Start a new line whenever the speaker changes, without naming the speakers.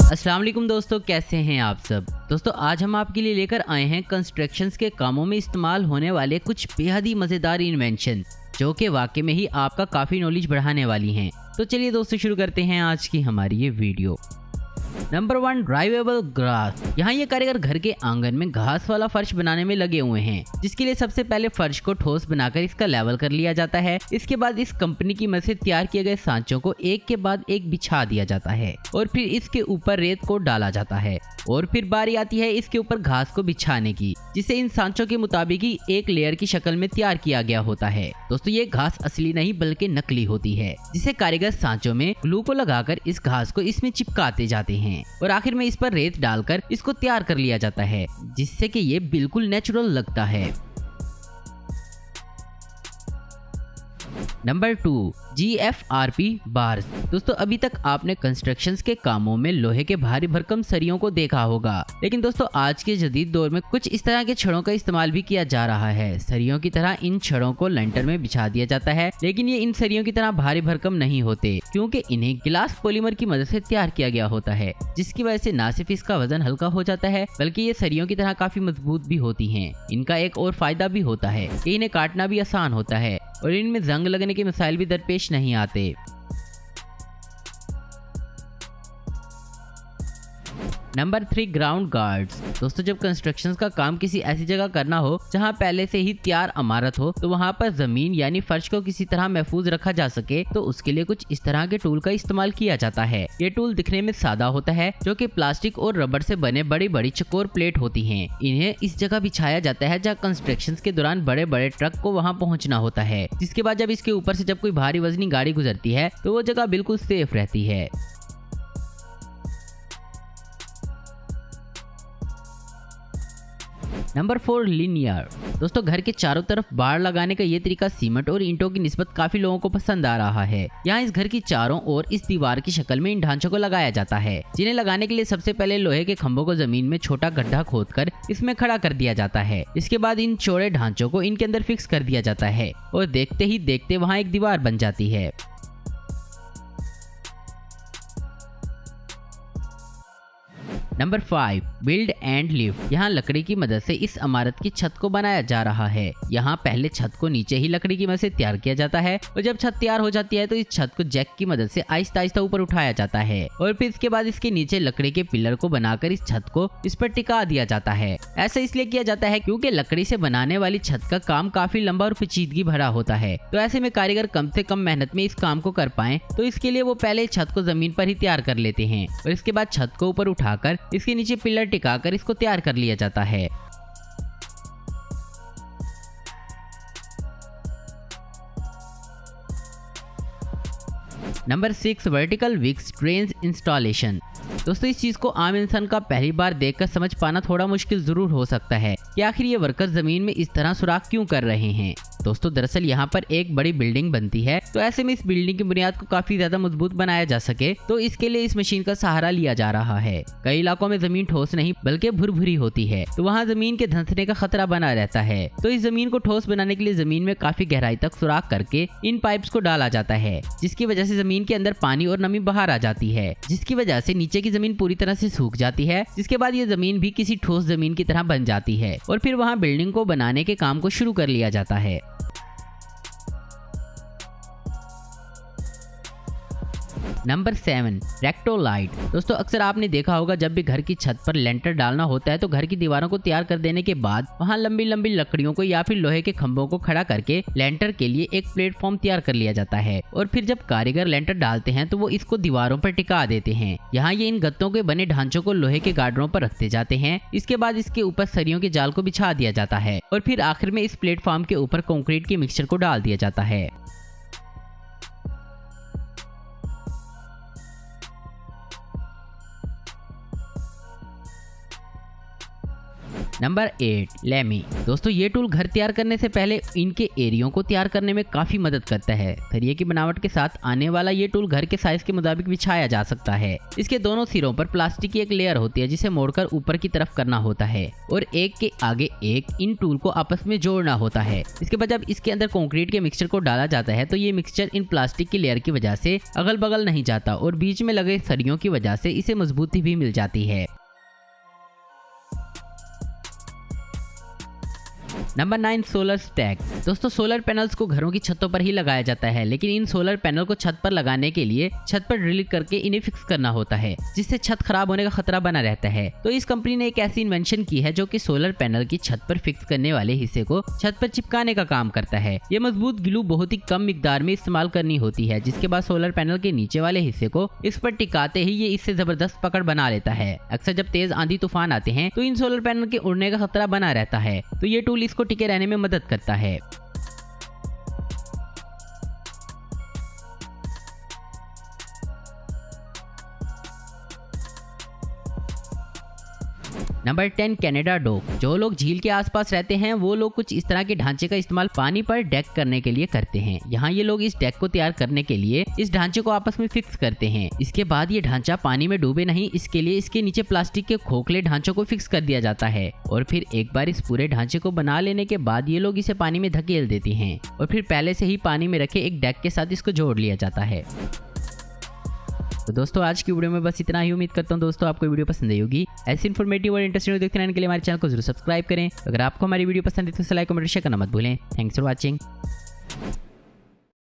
अस्सलाम वालेकुम दोस्तों, कैसे हैं आप सब। दोस्तों आज हम आपके लिए लेकर आए हैं कंस्ट्रक्शंस के कामों में इस्तेमाल होने वाले कुछ बेहद ही मज़ेदार इन्वेंशन जो कि वाकई में ही आपका काफ़ी नॉलेज बढ़ाने वाली हैं। तो चलिए दोस्तों शुरू करते हैं आज की हमारी ये वीडियो। Number 1, drivable grass. यहाँ ये कारीगर घर के आंगन में घास वाला फर्श बनाने में लगे हुए हैं, जिसके लिए सबसे पहले फर्श को ठोस बनाकर इसका लेवल कर लिया जाता है। इसके बाद इस कंपनी की मदद से तैयार किए गए सांचों को एक के बाद एक बिछा दिया जाता है और फिर इसके ऊपर रेत को डाला जाता है और फिर बारी आती है इसके ऊपर घास को बिछाने की, जिसे इन सांचों के मुताबिक ही एक लेयर की शक्ल में तैयार किया गया होता है। दोस्तों ये घास असली नहीं बल्कि नकली होती है, जिसे कारीगर सांचों में ग्लू को लगाकर इस घास को इसमें चिपकाते जाते हैं और आखिर में इस पर रेत डालकर इसको तैयार कर लिया जाता है, जिससे कि ये बिल्कुल नेचुरल लगता है। Number 2, GFRP bars. दोस्तों अभी तक आपने कंस्ट्रक्शंस के कामों में लोहे के भारी भरकम सरियों को देखा होगा, लेकिन दोस्तों आज के जदीद दौर में कुछ इस तरह के छड़ों का इस्तेमाल भी किया जा रहा है। सरियों की तरह इन छड़ों को लेंटर में बिछा दिया जाता है, लेकिन ये इन सरियों की तरह भारी भरकम नहीं होते, क्योंकि इन्हें गिलास पॉलीमर की मदद से तैयार किया गया होता है, जिसकी वजह से न सिर्फ इसका वजन हल्का हो जाता है बल्कि ये सरियों की तरह काफी मजबूत भी होती हैं। इनका एक और फायदा भी होता है कि इन्हें काटना भी आसान होता है और इनमें जंग लगने के मसाइल भी दरपेश नहीं आते। Number 3, ground guards. दोस्तों जब कंस्ट्रक्शन का काम किसी ऐसी जगह करना हो जहां पहले से ही तैयार इमारत हो, तो वहां पर जमीन यानी फर्श को किसी तरह महफूज रखा जा सके, तो उसके लिए कुछ इस तरह के टूल का इस्तेमाल किया जाता है। ये टूल दिखने में सादा होता है, जो कि प्लास्टिक और रबर से बने बड़ी बड़ी चकोर प्लेट होती हैं। इन्हें इस जगह बिछाया जाता है जहाँ कंस्ट्रक्शन के दौरान बड़े बड़े ट्रक को वहाँ पहुँचना होता है, जिसके बाद जब इसके ऊपर से जब कोई भारी वजनी गाड़ी गुजरती है तो वो जगह बिल्कुल सेफ रहती है। Number 4, linear. दोस्तों घर के चारों तरफ बाड़ लगाने का ये तरीका सीमेंट और ईंटों की निस्बत काफी लोगों को पसंद आ रहा है। यहाँ इस घर की चारों ओर इस दीवार की शक्ल में इन ढांचों को लगाया जाता है, जिन्हें लगाने के लिए सबसे पहले लोहे के खंभों को जमीन में छोटा गड्ढा खोदकर इसमें खड़ा कर दिया जाता है। इसके बाद इन चौड़े ढांचों को इनके अंदर फिक्स कर दिया जाता है और देखते ही देखते वहाँ एक दीवार बन जाती है। Number 5, build and lift. यहाँ लकड़ी की मदद से इस इमारत की छत को बनाया जा रहा है। यहाँ पहले छत को नीचे ही लकड़ी की मदद से तैयार किया जाता है और जब छत तैयार हो जाती है तो इस छत को जैक की मदद से आहिस्ता आहिस्ता ऊपर उठाया जाता है और फिर इसके बाद इसके नीचे लकड़ी के पिलर को बनाकर इस छत को इस पर टिका दिया जाता है। ऐसा इसलिए किया जाता है क्योंकि लकड़ी से बनाने वाली छत का काम काफी लंबा और पेचीदगी भरा होता है, तो ऐसे में कारीगर कम से कम मेहनत में इस काम को कर पाए, तो इसके लिए वो पहले छत को जमीन पर ही तैयार कर लेते हैं और इसके बाद छत को ऊपर उठाकर इसके नीचे पिलर टिकाकर इसको तैयार कर लिया जाता है। Number 6, vertical wicks drains installation. दोस्तों इस चीज को आम इंसान का पहली बार देखकर समझ पाना थोड़ा मुश्किल जरूर हो सकता है कि आखिर ये वर्कर जमीन में इस तरह सुराख क्यों कर रहे हैं। दोस्तों दरअसल यहाँ पर एक बड़ी बिल्डिंग बनती है, तो ऐसे में इस बिल्डिंग की बुनियाद को काफी ज्यादा मजबूत बनाया जा सके, तो इसके लिए इस मशीन का सहारा लिया जा रहा है। कई इलाकों में जमीन ठोस नहीं बल्कि भुरभुरी होती है, तो वहाँ जमीन के धंसने का खतरा बना रहता है, तो इस जमीन को ठोस बनाने के लिए जमीन में काफी गहराई तक सुराख करके इन पाइप्स को डाला जाता है, जिसकी वजह से जमीन के अंदर पानी और नमी बाहर आ जाती है, जिसकी वजह से नीचे की जमीन पूरी तरह से सूख जाती है। जिसके बाद ये जमीन भी किसी ठोस जमीन की तरह बन जाती है और फिर वहाँ बिल्डिंग को बनाने के काम को शुरू कर लिया जाता है। नंबर 7, रेक्टोलाइट। दोस्तों अक्सर आपने देखा होगा जब भी घर की छत पर लेंटर डालना होता है तो घर की दीवारों को तैयार कर देने के बाद वहां लंबी लंबी लकड़ियों को या फिर लोहे के खंभों को खड़ा करके लेंटर के लिए एक प्लेटफॉर्म तैयार कर लिया जाता है और फिर जब कारीगर लेंटर डालते हैं तो वो इसको दीवारों पर टिका देते हैं। यहाँ ये इन गत्तों के बने ढांचों को लोहे के गार्डरों पर रखते जाते हैं। इसके बाद इसके ऊपर सरियों के जाल को बिछा दिया जाता है और फिर आखिर में इस प्लेटफॉर्म के ऊपर कंक्रीट के मिक्सचर को डाल दिया जाता है। नंबर 8 लेमी। दोस्तों ये टूल घर तैयार करने से पहले इनके एरियो को तैयार करने में काफी मदद करता है। सरिये की बनावट के साथ आने वाला ये टूल घर के साइज के मुताबिक बिछाया जा सकता है। इसके दोनों सिरों पर प्लास्टिक की एक लेयर होती है जिसे मोड़कर ऊपर की तरफ करना होता है और एक के आगे एक इन टूल को आपस में जोड़ना होता है। इसके बाद जब इसके अंदर कंक्रीट के मिक्सचर को डाला जाता है तो ये मिक्सचर इन प्लास्टिक की लेयर की वजह से अगल बगल नहीं जाता और बीच में लगे सरियों की वजह से इसे मजबूती भी मिल जाती है। Number 9 solar stack. दोस्तों सोलर पैनल्स को घरों की छतों पर ही लगाया जाता है, लेकिन इन सोलर पैनल को छत पर लगाने के लिए छत पर ड्रिल करके इन्हें फिक्स करना होता है, जिससे छत खराब होने का खतरा बना रहता है। तो इस कंपनी ने एक ऐसी इन्वेंशन की है जो कि सोलर पैनल की छत पर फिक्स करने वाले हिस्से को छत पर चिपकाने का काम करता है। ये मजबूत ग्लू बहुत ही कम मिकदार में इस्तेमाल करनी होती है, जिसके बाद सोलर पैनल के नीचे वाले हिस्से को इस पर टिकाते ही ये इससे जबरदस्त पकड़ बना लेता है। अक्सर जब तेज आंधी तूफान आते हैं तो इन सोलर पैनल के उड़ने का खतरा बना रहता है, तो ये टूल इसको टिके रहने में मदद करता है। Number 10 Canada dock. जो लोग झील के आसपास रहते हैं वो लोग कुछ इस तरह के ढांचे का इस्तेमाल पानी पर डेक करने के लिए करते हैं। यहाँ ये लोग इस डेक को तैयार करने के लिए इस ढांचे को आपस में फिक्स करते हैं। इसके बाद ये ढांचा पानी में डूबे नहीं, इसके लिए इसके नीचे प्लास्टिक के खोखले ढांचों को फिक्स कर दिया जाता है और फिर एक बार इस पूरे ढांचे को बना लेने के बाद ये लोग इसे पानी में धकेल देते हैं और फिर पहले से ही पानी में रखे एक डेक के साथ इसको जोड़ लिया जाता है। तो दोस्तों आज की वीडियो में बस इतना ही। उम्मीद करता हूँ दोस्तों आपको वीडियो पसंद आई होगी। ऐसी इन्फॉर्मेटिव और इंटरेस्टिंग देखते रहने के लिए हमारे चैनल को जरूर सब्सक्राइब करें। अगर आपको हमारी वीडियो पसंद है तो लाइक कमेंट शेयर करना मत भूलें। Thanks for watching.